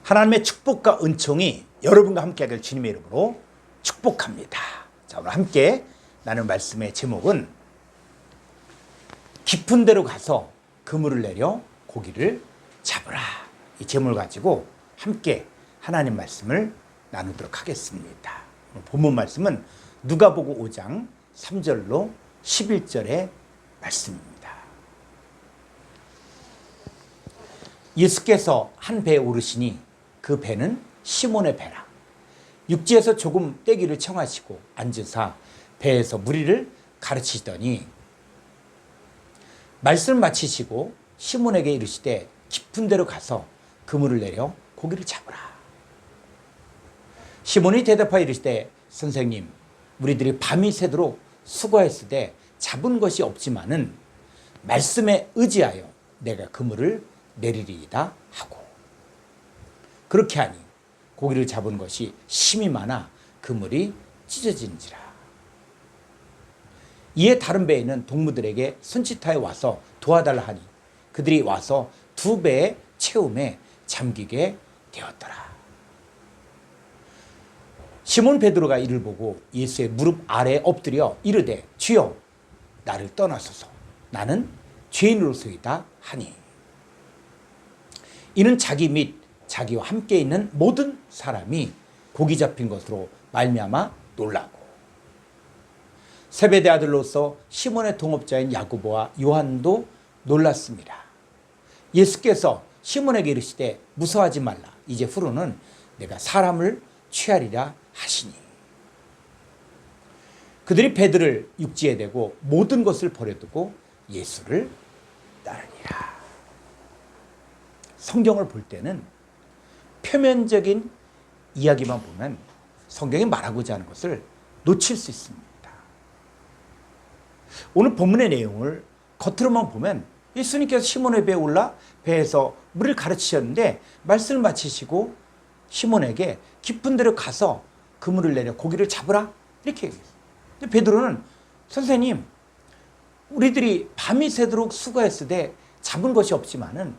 하나님의 축복과 은총이 여러분과 함께하길 주님의 이름으로 축복합니다. 자, 오늘 함께 나눌 말씀의 제목은 깊은 데로 가서 그물을 내려 고기를 잡으라. 이 제목을 가지고 함께 하나님 말씀을 나누도록 하겠습니다. 본문 말씀은 누가복음 5장 3절로 11절의 말씀입니다. 예수께서 한 배에 오르시니 그 배는 시몬의 배라. 육지에서 조금 떼기를 청하시고 앉으사 배에서 무리를 가르치시더니 말씀을 마치시고 시몬에게 이르시되 깊은 데로 가서 그물을 내려 고기를 잡으라. 시몬이 대답하여 이르시되 선생님, 우리들이 밤이 새도록 수고했으되 잡은 것이 없지만은 말씀에 의지하여 내가 그물을 내리리이다 하고, 그렇게 하니 고기를 잡은 것이 심이 많아 그물이 찢어진지라. 이에 다른 배에 있는 동무들에게 손짓하여 와서 도와달라 하니 그들이 와서 두 배의 채움에 잠기게 되었더라. 시몬 베드로가 이를 보고 예수의 무릎 아래에 엎드려 이르되 주여, 나를 떠나소서, 나는 죄인으로서이다 하니, 이는 자기 및 자기와 함께 있는 모든 사람이 고기 잡힌 것으로 말미암아 놀라고, 세베대 아들로서 시몬의 동업자인 야고보와 요한도 놀랐습니다. 예수께서 시몬에게 이르시되 무서워하지 말라. 이제 후로는 내가 사람을 취하리라 하시니, 그들이 배들을 육지에 대고 모든 것을 버려두고 예수를 따르니라. 성경을 볼 때는 표면적인 이야기만 보면 성경이 말하고자 하는 것을 놓칠 수 있습니다. 오늘 본문의 내용을 겉으로만 보면 예수님께서 시몬의 배에 올라 배에서 물을 가르치셨는데 말씀을 마치시고 시몬에게 깊은 데로 가서 그물을 내려 고기를 잡으라 이렇게 얘기했어요. 근데 베드로는 선생님, 우리들이 밤이 새도록 수고했으되 잡은 것이 없지만은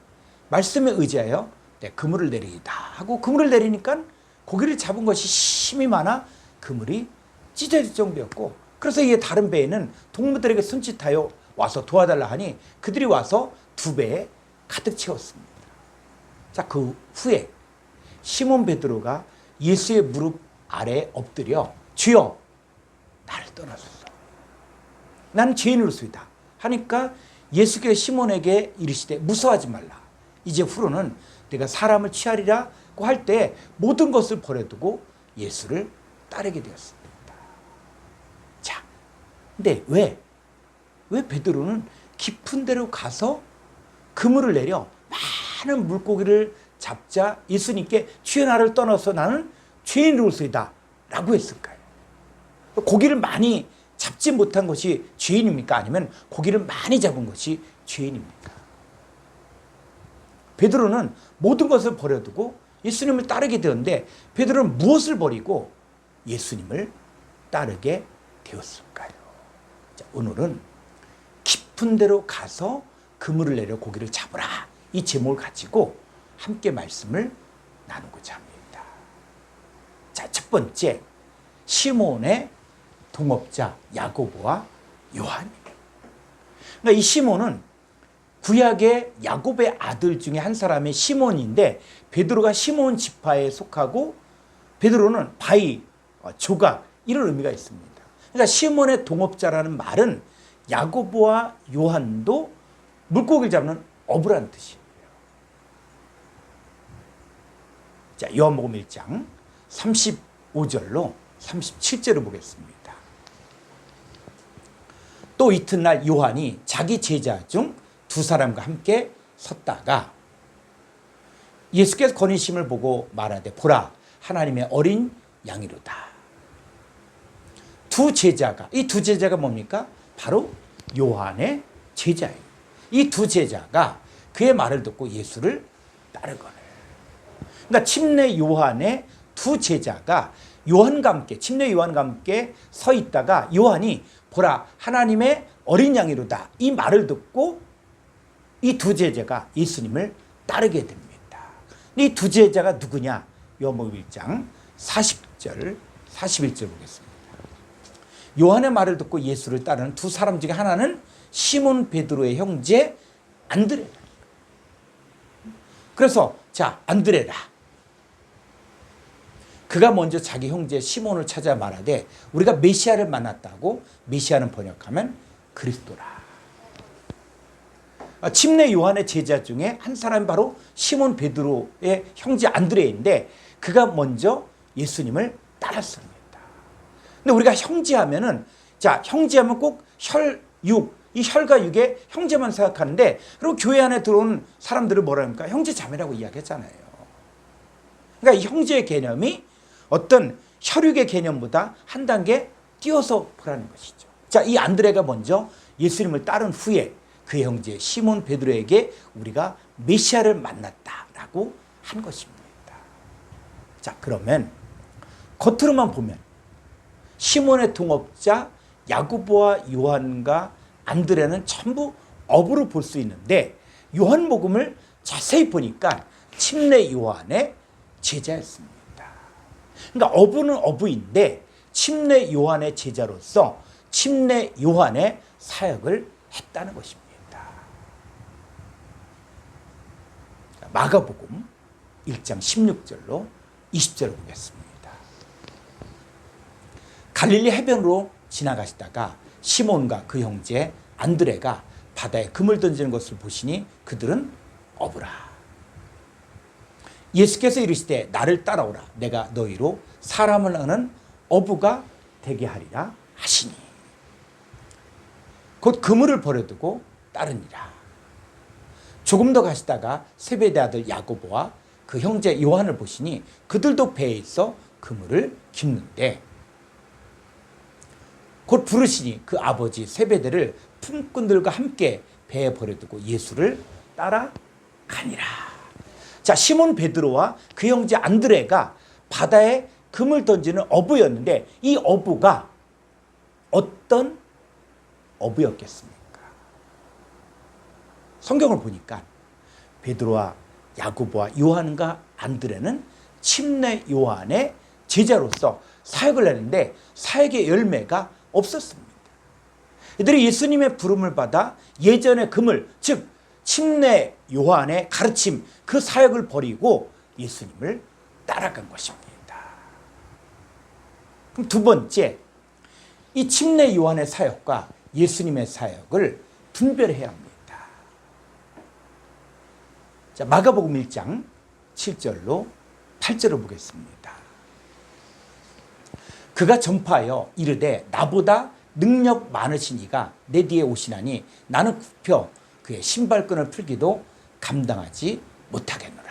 말씀에 의지하여 그물을 내리이다 하고 그물을 내리니까 고기를 잡은 것이 심이 많아 그물이 찢어질 정도였고, 그래서 이에 다른 배에는 동무들에게 손짓하여 와서 도와달라 하니 그들이 와서 두 배에 가득 채웠습니다. 자, 그 후에 시몬 베드로가 예수의 무릎 아래에 엎드려 주여, 나를 떠나소서, 나는 죄인으로서이다 하니까 예수께서 시몬에게 이르시되 무서워하지 말라. 이제 후로는 내가 사람을 취하리라고 할 때 모든 것을 버려두고 예수를 따르게 되었습니다. 자, 근데 왜 베드로는 깊은 데로 가서 그물을 내려 많은 물고기를 잡자 예수님께 주여, 나를 떠나서 나는 죄인으로서이다 라고 했을까요? 고기를 많이 잡지 못한 것이 죄인입니까? 아니면 고기를 많이 잡은 것이 죄인입니까? 베드로는 모든 것을 버려두고 예수님을 따르게 되었는데 베드로는 무엇을 버리고 예수님을 따르게 되었을까요? 자, 오늘은 깊은 데로 가서 그물을 내려 고기를 잡으라, 이 제목을 가지고 함께 말씀을 나누고자 합니다. 자, 첫 번째, 시몬의 동업자 야고보와 요한입니다. 그러니까 이 시몬은 구약의 야곱의 아들 중에 한 사람의 시몬인데 베드로가 시몬 지파에 속하고 베드로는 바위, 조각 이런 의미가 있습니다. 그러니까 시몬의 동업자라는 말은 야고보와 요한도 물고기를 잡는 어부라는 뜻이에요. 자, 요한복음 1장 35절로 37절을 보겠습니다. 또 이튿날 요한이 자기 제자 중 두 사람과 함께 섰다가 예수께서 거니심을 보고 말하되 보라, 하나님의 어린 양이로다. 두 제자가, 이 두 제자가 뭡니까? 바로 요한의 제자예요. 이 두 제자가 그의 말을 듣고 예수를 따르거늘. 그러니까 침례 요한의 두 제자가 요한과 함께, 침례 요한과 함께 서 있다가 요한이 보라, 하나님의 어린 양이로다, 이 말을 듣고 이 두 제자가 예수님을 따르게 됩니다. 이 두 제자가 누구냐? 요한복음 1장 40절, 41절 보겠습니다. 요한의 말을 듣고 예수를 따르는 두 사람 중에 하나는 시몬 베드로의 형제 안드레라. 그래서 자, 안드레라. 그가 먼저 자기 형제 시몬을 찾아 말하되 우리가 메시아를 만났다고. 메시아는 번역하면 그리스도라. 침례 요한의 제자 중에 한 사람이 바로 시몬 베드로의 형제 안드레인데 그가 먼저 예수님을 따랐습니다. 근데 우리가 형제하면은, 자, 형제하면 꼭 혈육, 이 혈과 육의 형제만 생각하는데, 그리고 교회 안에 들어온 사람들을 뭐라 합니까? 형제 자매라고 이야기했잖아요. 그러니까 이 형제의 개념이 어떤 혈육의 개념보다 한 단계 뛰어서 보라는 것이죠. 자, 이 안드레가 먼저 예수님을 따른 후에 그의 형제 시몬 베드로에게 우리가 메시아를 만났다라고 한 것입니다. 자, 그러면 겉으로만 보면 시몬의 동업자 야고보와 요한과 안드레는 전부 어부로 볼 수 있는데 요한복음을 자세히 보니까 침례 요한의 제자였습니다. 그러니까 어부는 어부인데 침례 요한의 제자로서 침례 요한의 사역을 했다는 것입니다. 마가복음 1장 16절로 20절을 보겠습니다. 갈릴리 해변으로 지나가시다가 시몬과 그 형제 안드레가 바다에 금을 던지는 것을 보시니 그들은 어부라. 예수께서 이르시되 나를 따라오라. 내가 너희로 사람을 낳는 어부가 되게 하리라 하시니 곧 그물을 버려두고 따르니라. 조금 더 가시다가 세베대 아들 야고보와 그 형제 요한을 보시니 그들도 배에 있어 그물을 깁는데 곧 부르시니 그 아버지 세베대를 품꾼들과 함께 배에 버려두고 예수를 따라가니라. 자, 시몬 베드로와 그 형제 안드레가 바다에 금을 던지는 어부였는데 이 어부가 어떤 어부였겠습니까? 성경을 보니까 베드로와 야고보와 요한과 안드레는 침례 요한의 제자로서 사역을 했는데 사역의 열매가 없었습니다. 이들이 예수님의 부름을 받아 예전의 그물, 즉 침례 요한의 가르침, 그 사역을 버리고 예수님을 따라간 것입니다. 그럼 두 번째, 이 침례 요한의 사역과 예수님의 사역을 분별해야 합니다. 자, 마가복음 1장 7절로 8절을 보겠습니다. 그가 전파하여 이르되 나보다 능력 많으신 이가 내 뒤에 오시나니 나는 굽혀 그의 신발끈을 풀기도 감당하지 못하겠노라.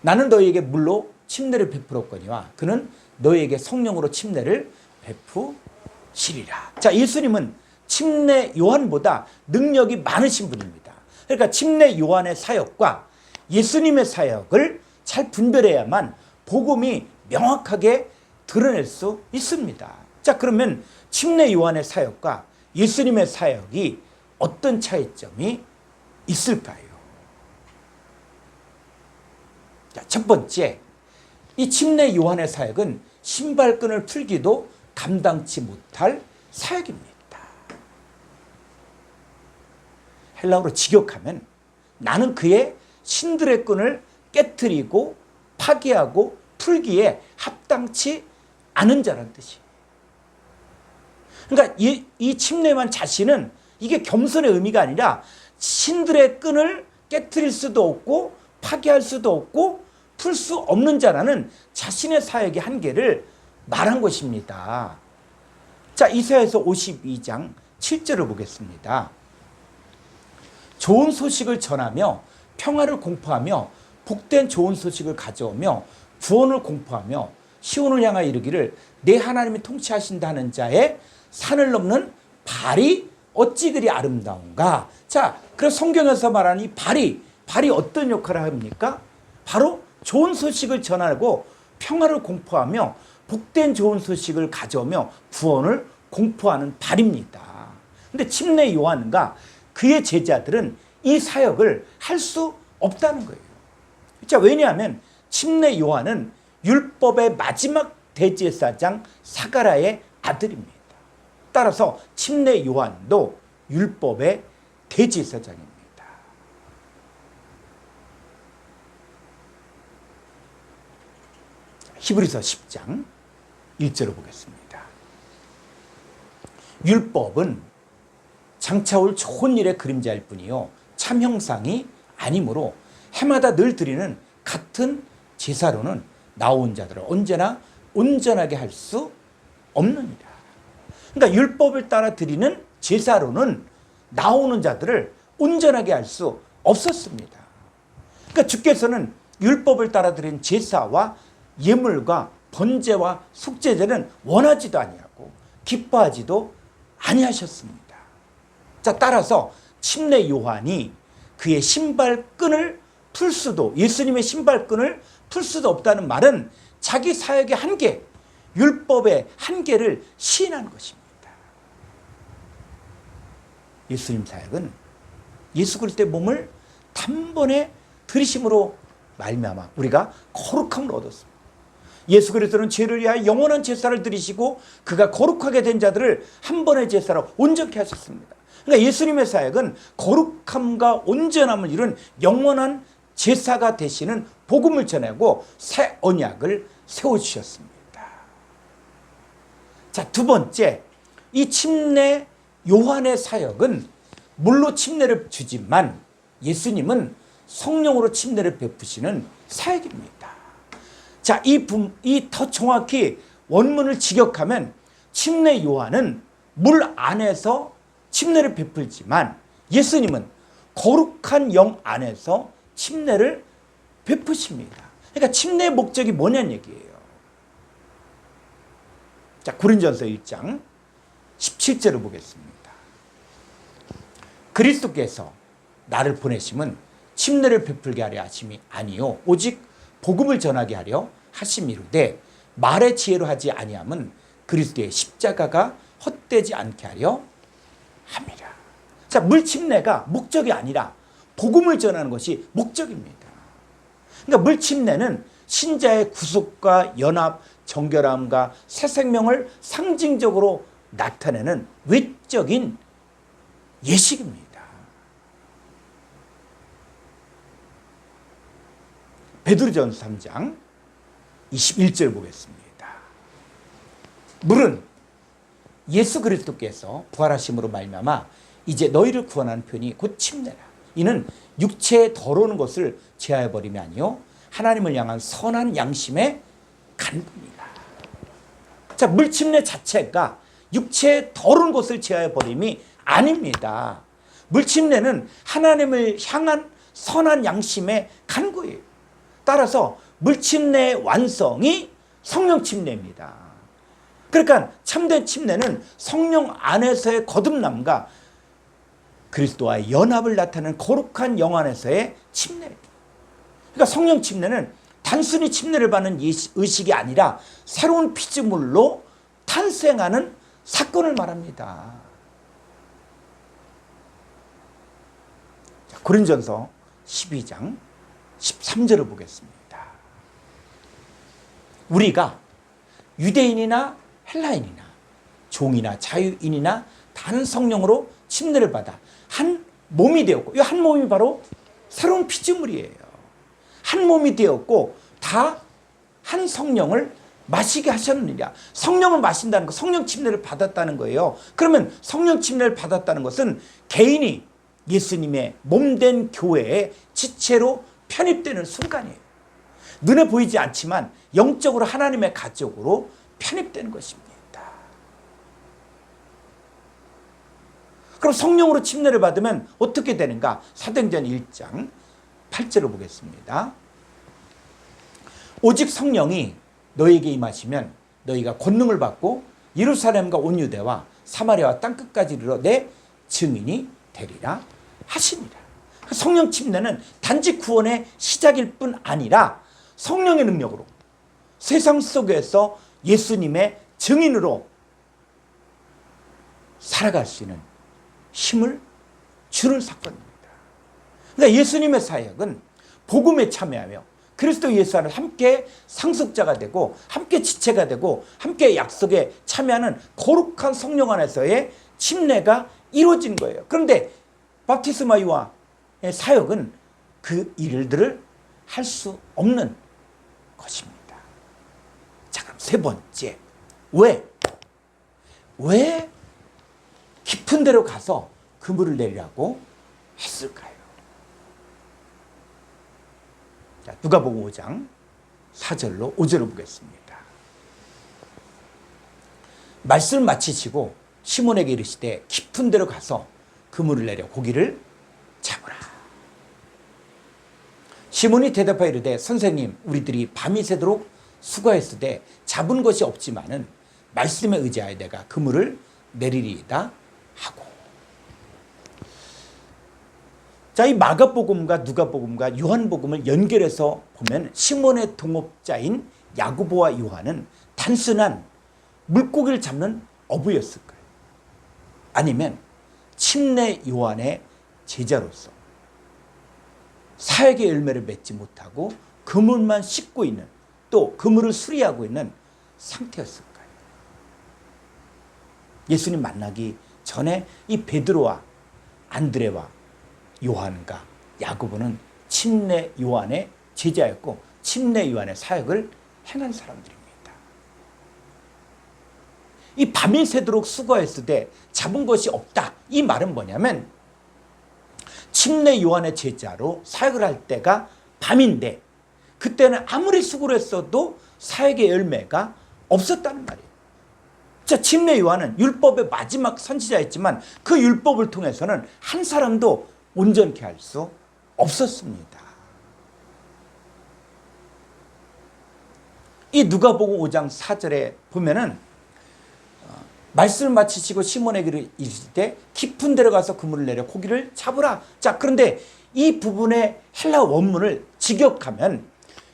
나는 너희에게 물로 침례를 베풀었거니와 그는 너희에게 성령으로 침례를 베푸시리라. 자, 예수님은 침례 요한보다 능력이 많으신 분입니다. 그러니까 침례 요한의 사역과 예수님의 사역을 잘 분별해야만 복음이 명확하게 드러낼 수 있습니다. 자, 그러면 침례 요한의 사역과 예수님의 사역이 어떤 차이점이 있을까요? 자, 첫 번째, 이 침례 요한의 사역은 신발끈을 풀기도 감당치 못할 사역입니다. 헬라어로 직역하면 나는 그의 신들의 끈을 깨트리고 파괴하고 풀기에 합당치 않은 자라는 뜻이에요. 그러니까 이 침례만 자신은 이게 겸손의 의미가 아니라 신들의 끈을 깨트릴 수도 없고 파괴할 수도 없고 풀 수 없는 자라는 자신의 사역의 한계를 말한 것입니다. 자, 이사야서 52장 7절을 보겠습니다. 좋은 소식을 전하며 평화를 공포하며 복된 좋은 소식을 가져오며 구원을 공포하며 시온을 향하여 이르기를 내 하나님이 통치하신다 하는 자의 산을 넘는 발이 어찌 그리 아름다운가. 자, 그래서 성경에서 말하는 이 발이 어떤 역할을 합니까? 바로 좋은 소식을 전하고 평화를 공포하며 복된 좋은 소식을 가져오며 구원을 공포하는 발입니다. 근데 침례 요한과 그의 제자들은 이 사역을 할 수 없다는 거예요. 자, 왜냐하면 침례 요한은 율법의 마지막 대제사장 사가랴의 아들입니다. 따라서 침례 요한도 율법의 대제사장입니다. 히브리서 10장 1절을 보겠습니다. 율법은 장차올 좋은 일의 그림자일 뿐이요 참 형상이 아니므로 해마다 늘 드리는 같은 제사로는 나온 자들을 언제나 온전하게 할 수 없느니라. 그러니까 율법을 따라 드리는 제사로는 나오는 자들을 온전하게 할 수 없었습니다. 그러니까 주께서는 율법을 따라 드린 제사와 예물과 번제와 속죄제는 원하지도 아니하고 기뻐하지도 아니하셨습니다. 자, 따라서 침례 요한이 그의 신발끈을 풀 수도, 예수님의 신발끈을 풀 수도 없다는 말은 자기 사역의 한계, 율법의 한계를 시인한 것입니다. 예수님 사역은 예수 그리스도의 몸을 단번에 들이심으로 말미암아 우리가 거룩함을 얻었습니다. 예수 그리스도는 죄를 위하여 영원한 제사를 드리시고 그가 거룩하게 된 자들을 한 번의 제사로 온전케 하셨습니다. 그러니까 예수님의 사역은 거룩함과 온전함을 이룬 영원한 제사가 되시는 복음을 전하고 새 언약을 세워주셨습니다. 자, 두 번째, 이 침례 요한의 사역은 물로 침례를 주지만 예수님은 성령으로 침례를 베푸시는 사역입니다. 자, 이 더 정확히 원문을 직역하면 침례 요한은 물 안에서 침례를 베풀지만 예수님은 거룩한 영 안에서 침례를 베푸십니다. 그러니까 침례의 목적이 뭐냐는 얘기예요. 자, 고린전서 1장 17절을 보겠습니다. 그리스도께서 나를 보내심은 침례를 베풀게 하려 하심이 아니요 오직 복음을 전하게 하려 하심이로되 말의 지혜로 하지 아니함은 그리스도의 십자가가 헛되지 않게 하려 함이라. 자, 물 침례가 목적이 아니라 복음을 전하는 것이 목적입니다. 그러니까 물 침례는 신자의 구속과 연합, 정결함과 새 생명을 상징적으로 나타내는 외적인 예식입니다. 베드로전서 3장 21절 보겠습니다. 물은 예수 그리스도께서 부활하심으로 말미암아 이제 너희를 구원하는 편이 곧 침례라. 이는 육체에 더러운 것을 제하여 버림이 아니요 하나님을 향한 선한 양심의 간구니라. 자, 물 침례 자체가 육체에 더러운 것을 제하여 버림이 아닙니다. 물 침례는 하나님을 향한 선한 양심의 간구예요. 따라서 물 침례의 완성이 성령 침례입니다. 그러니까 참된 침례는 성령 안에서의 거듭남과 그리스도와의 연합을 나타내는 거룩한 영 안에서의 침례입니다. 그러니까 성령 침례는 단순히 침례를 받는 의식이 아니라 새로운 피조물로 탄생하는 사건을 말합니다. 고린전서 12장 13절을 보겠습니다. 우리가 유대인이나 헬라인이나 종이나 자유인이나 다른 성령으로 침례를 받아 한 몸이 되었고, 이 한 몸이 바로 새로운 피조물이에요. 한 몸이 되었고 다 한 성령을 마시게 하셨느니라. 성령을 마신다는 거, 성령 침례를 받았다는 거예요. 그러면 성령 침례를 받았다는 것은 개인이 예수님의 몸된 교회의 지체로 편입되는 순간이에요. 눈에 보이지 않지만 영적으로 하나님의 가족으로 편입되는 것입니다. 그럼 성령으로 침례를 받으면 어떻게 되는가? 사도행전 1장 8절을 보겠습니다. 오직 성령이 너희에게 임하시면 너희가 권능을 받고 예루살렘과 온 유대와 사마리아와 땅끝까지 이르러 내 증인이 되리라 하시니라. 성령 침례는 단지 구원의 시작일 뿐 아니라 성령의 능력으로 세상 속에서 예수님의 증인으로 살아갈 수 있는 힘을 주는 사건입니다. 그러니까 예수님의 사역은 복음에 참여하며 그리스도 예수 안에 함께 상속자가 되고 함께 지체가 되고 함께 약속에 참여하는 거룩한 성령 안에서의 침례가 이루어진 거예요. 그런데 바프티스마 요한의 사역은 그 일들을 할 수 없는 것입니다. 자, 그럼 세 번째, 왜 깊은 데로 가서 그물을 내리라고 했을까요? 자, 누가복음 5장 4절로 5절을 보겠습니다. 말씀을 마치시고 시몬에게 이르시되 깊은 데로 가서 그물을 내려 고기를 잡으라. 시몬이 대답하여 이르되 선생님, 우리들이 밤이 새도록 수고했으되 잡은 것이 없지만은 말씀에 의지하여 내가 그물을 내리리이다 하고. 자, 이 마가복음과 누가복음과 요한복음을 연결해서 보면 시몬의 동업자인 야고보와 요한은 단순한 물고기를 잡는 어부였을 거예요. 아니면 침례 요한의 제자로서 사역의 열매를 맺지 못하고 그물만 씻고 있는, 또 그물을 수리하고 있는 상태였을 거예요. 예수님 만나기 전에 이 베드로와 안드레와 요한과 야고보는 침례 요한의 제자였고 침례 요한의 사역을 행한 사람들입니다. 이 밤이 새도록 수고했을 때 잡은 것이 없다. 이 말은 뭐냐면 침례 요한의 제자로 사역을 할 때가 밤인데 그때는 아무리 수고를 했어도 사역의 열매가 없었다는 말이에요. 자, 침례 요한은 율법의 마지막 선지자였지만 그 율법을 통해서는 한 사람도 온전케 할 수 없었습니다. 이 누가복음 5장 4절에 보면은 말씀을 마치시고 시몬에게 이르실 때 깊은 데로 가서 그물을 내려 고기를 잡으라. 자, 그런데 이 부분의 헬라 원문을 직역하면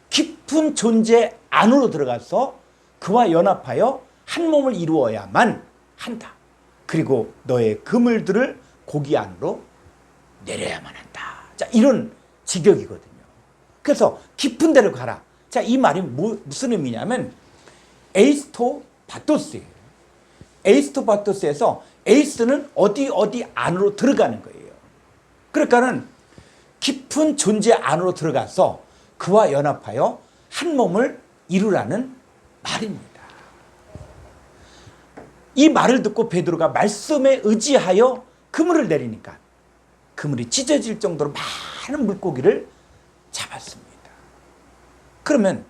깊은 존재 안으로 들어가서 그와 연합하여 한 몸을 이루어야만 한다. 그리고 너의 그물들을 고기 안으로 내려야만 한다. 자, 이런 직역이거든요. 그래서 깊은 데로 가라. 자, 이 말이 무슨 의미냐면 에이스토바토스예요. 에이스토바토스에서 에이스는 어디 안으로 들어가는 거예요. 그러니까는 깊은 존재 안으로 들어가서 그와 연합하여 한 몸을 이루라는 말입니다. 이 말을 듣고 베드로가 말씀에 의지하여 그물을 내리니까 그물이 찢어질 정도로 많은 물고기를 잡았습니다. 그러면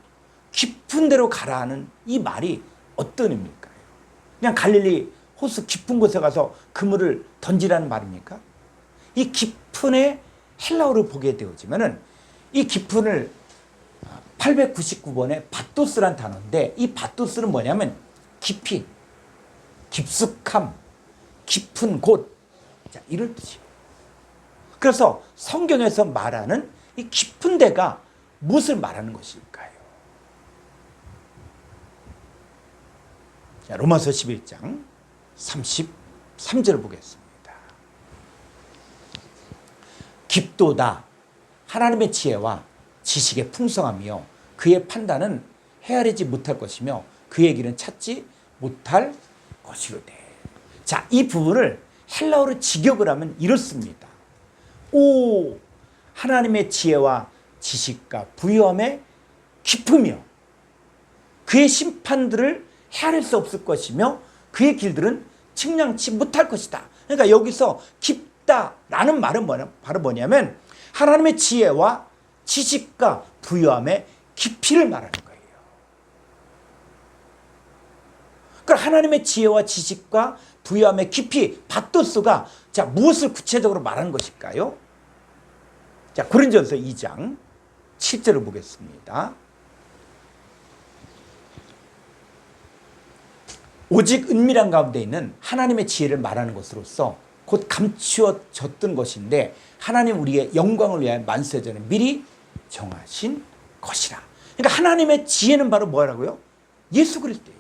깊은 데로 가라는 이 말이 어떤 의미일까요? 그냥 갈릴리 호수 깊은 곳에 가서 그물을 던지라는 말입니까? 이 깊은의 헬라어를 보게 되어지면은 이 깊은을 899번에 바토스란 단어인데 이 바토스는 뭐냐면 깊이, 깊숙함, 깊은 곳, 자, 이런 뜻이에요. 그래서 성경에서 말하는 이 깊은 데가 무엇을 말하는 것일까요? 자, 로마서 11장 33절을 보겠습니다. 깊도다 하나님의 지혜와 지식의 풍성함이요 그의 판단은 헤아리지 못할 것이며 그의 길은 찾지 못할 것이로되. 자, 이 부분을 헬라어로 직역을 하면 이렇습니다. 오, 하나님의 지혜와 지식과 부유함의 깊으며 그의 심판들을 헤아릴 수 없을 것이며 그의 길들은 측량치 못할 것이다. 그러니까 여기서 깊다라는 말은 바로 뭐냐면 하나님의 지혜와 지식과 부유함의 깊이를 말하는 거예요. 그러니까 하나님의 지혜와 지식과 부유함의 깊이, 바토스가 자, 무엇을 구체적으로 말하는 것일까요? 자, 고린도전서 2장 7절을 보겠습니다. 오직 은밀한 가운데 있는 하나님의 지혜를 말하는 것으로서 곧 감추어졌던 것인데 하나님 우리의 영광을 위하여 만세 전에 미리 정하신 것이라. 그러니까 하나님의 지혜는 바로 뭐라고요? 예수 그리스도예요.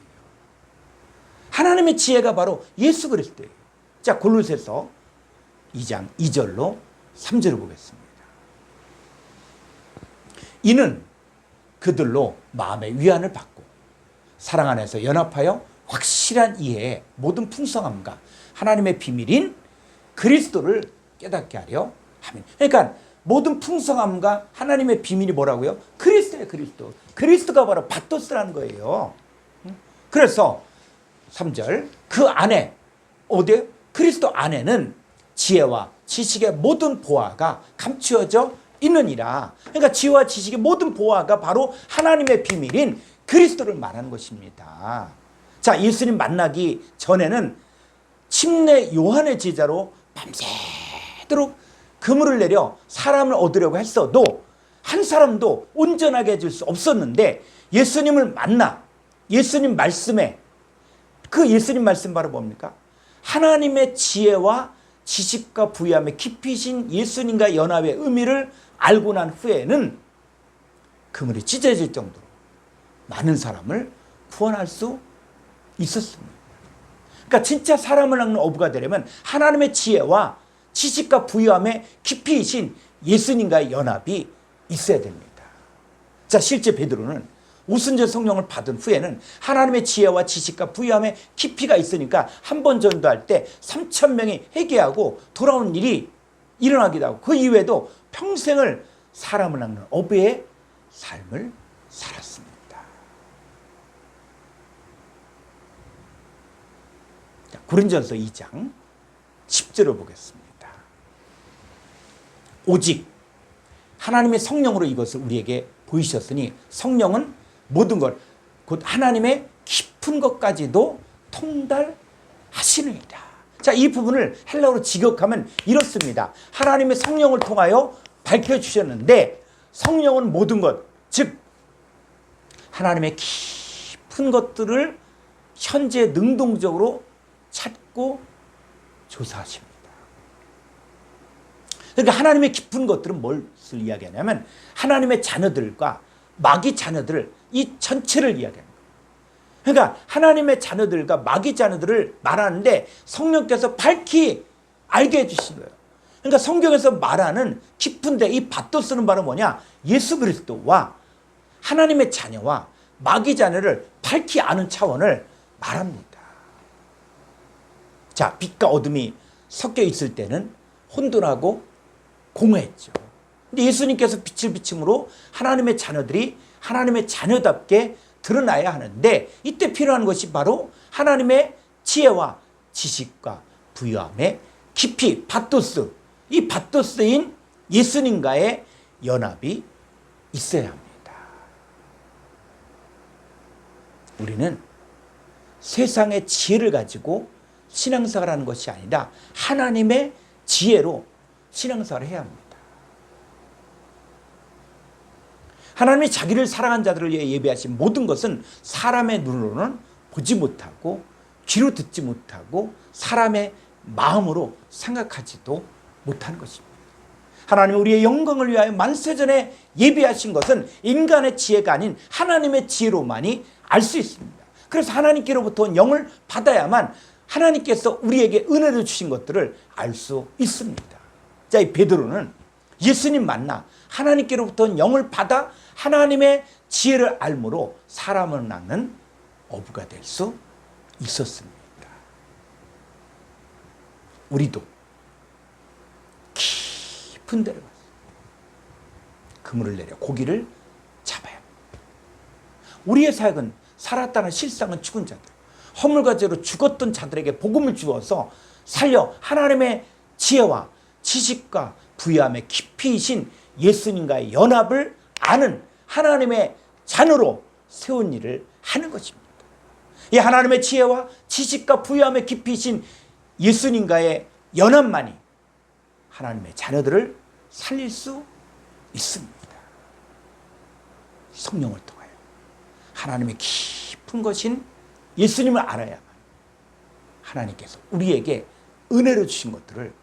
하나님의 지혜가 바로 예수 그리스도예요. 자, 골로새서 2장 2절로 3절을 보겠습니다. 이는 그들로 마음의 위안을 받고 사랑 안에서 연합하여 확실한 이해에 모든 풍성함과 하나님의 비밀인 그리스도를 깨닫게 하려 하면. 그러니까 모든 풍성함과 하나님의 비밀이 뭐라고요? 그리스도예요. 그리스도. 그리스도가 바로 바토스라는 거예요. 그래서 3절 그 안에 어디에? 그리스도 안에는 지혜와 지식의 모든 보화가 감추어져 있느니라. 그러니까 지혜와 지식의 모든 보화가 바로 하나님의 비밀인 그리스도를 말하는 것입니다. 자, 예수님 만나기 전에는 침례 요한의 제자로 밤새도록 그물을 내려 사람을 얻으려고 했어도 한 사람도 온전하게 해줄 수 없었는데 예수님을 만나 예수님 말씀에 그 예수님 말씀 바로 뭡니까? 하나님의 지혜와 지식과 부유함의 깊이신 예수님과 연합의 의미를 알고 난 후에는 그물이 찢어질 정도로 많은 사람을 구원할 수 있었습니다. 그러니까 진짜 사람을 낚는 어부가 되려면 하나님의 지혜와 지식과 부유함의 깊이이신 예수님과의 연합이 있어야 됩니다. 자, 실제 베드로는 오순절 성령을 받은 후에는 하나님의 지혜와 지식과 부유함의 깊이가 있으니까 한 번 전도할 때 3,000명이 회개하고 돌아온 일이 일어나기도 하고 그 이후에도 평생을 사람을 낚는 어부의 삶을 살았습니다. 자, 고린전서 2장 10절을 보겠습니다. 오직 하나님의 성령으로 이것을 우리에게 보이셨으니 성령은 모든 것 곧 하나님의 깊은 것까지도 통달하시느니라. 자, 이 부분을 헬라어로 직역하면 이렇습니다. 하나님의 성령을 통하여 밝혀주셨는데 성령은 모든 것, 즉 하나님의 깊은 것들을 현재 능동적으로 찾고 조사하십니다. 그러니까 하나님의 깊은 것들은 뭘 이야기하냐면 하나님의 자녀들과 마귀 자녀들 이 전체를 이야기하는 거예요. 그러니까 하나님의 자녀들과 마귀 자녀들을 말하는데 성령께서 밝히 알게 해주신 거예요. 그러니까 성경에서 말하는 깊은데 이 바토스는 바로 뭐냐? 예수 그리스도와 하나님의 자녀와 마귀 자녀를 밝히 아는 차원을 말합니다. 자, 빛과 어둠이 섞여 있을 때는 혼돈하고 공허했죠. 근데 예수님께서 빛을 비춤으로 하나님의 자녀들이 하나님의 자녀답게 드러나야 하는데 이때 필요한 것이 바로 하나님의 지혜와 지식과 부유함의 깊이, 바토스, 이 바토스인 예수님과의 연합이 있어야 합니다. 우리는 세상의 지혜를 가지고 신앙생활을 하는 것이 아니라 하나님의 지혜로 신앙생활을 해야 합니다. 하나님이 자기를 사랑한 자들을 위해 예비하신 모든 것은 사람의 눈으로는 보지 못하고 귀로 듣지 못하고 사람의 마음으로 생각하지도 못하는 것입니다. 하나님이 우리의 영광을 위하여 만세전에 예비하신 것은 인간의 지혜가 아닌 하나님의 지혜로만이 알 수 있습니다. 그래서 하나님께로부터 온 영을 받아야만 하나님께서 우리에게 은혜를 주신 것들을 알 수 있습니다. 자, 이 베드로는 예수님 만나 하나님께로부터 온 영을 받아 하나님의 지혜를 알므로 사람을 낚는 어부가 될 수 있었습니다. 우리도 깊은 데로 가서 그물을 내려 고기를 잡아야 합니다. 우리의 사역은 살았다는 실상은 죽은 자들, 허물과 죄로 죽었던 자들에게 복음을 주어서 살려 하나님의 지혜와 지식과 부유함의 깊이이신 예수님과의 연합을 아는 하나님의 자녀로 세운 일을 하는 것입니다. 이 하나님의 지혜와 지식과 부유함의 깊이이신 예수님과의 연합만이 하나님의 자녀들을 살릴 수 있습니다. 성령을 통하여 하나님의 깊은 것인 예수님을 알아야만 하나님께서 우리에게 은혜로 주신 것들을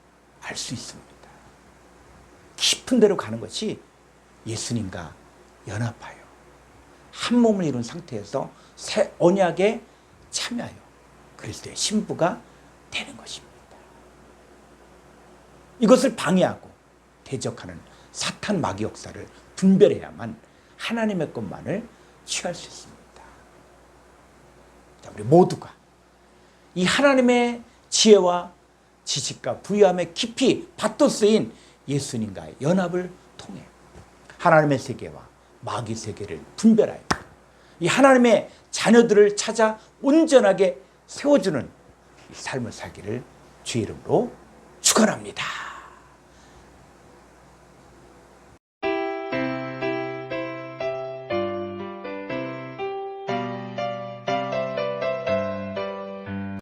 알 수 있습니다. 깊은 데로 가는 것이 예수님과 연합하여 한 몸을 이룬 상태에서 새 언약에 참여하여 그리스도의 신부가 되는 것입니다. 이것을 방해하고 대적하는 사탄 마귀 역사를 분별해야만 하나님의 것만을 취할 수 있습니다. 자, 우리 모두가 이 하나님의 지혜와 지식과 부유함에 깊이 밭도 쓰인 예수님과의 연합을 통해 하나님의 세계와 마귀 세계를 분별하여 이 하나님의 자녀들을 찾아 온전하게 세워주는 삶을 살기를 주의 이름으로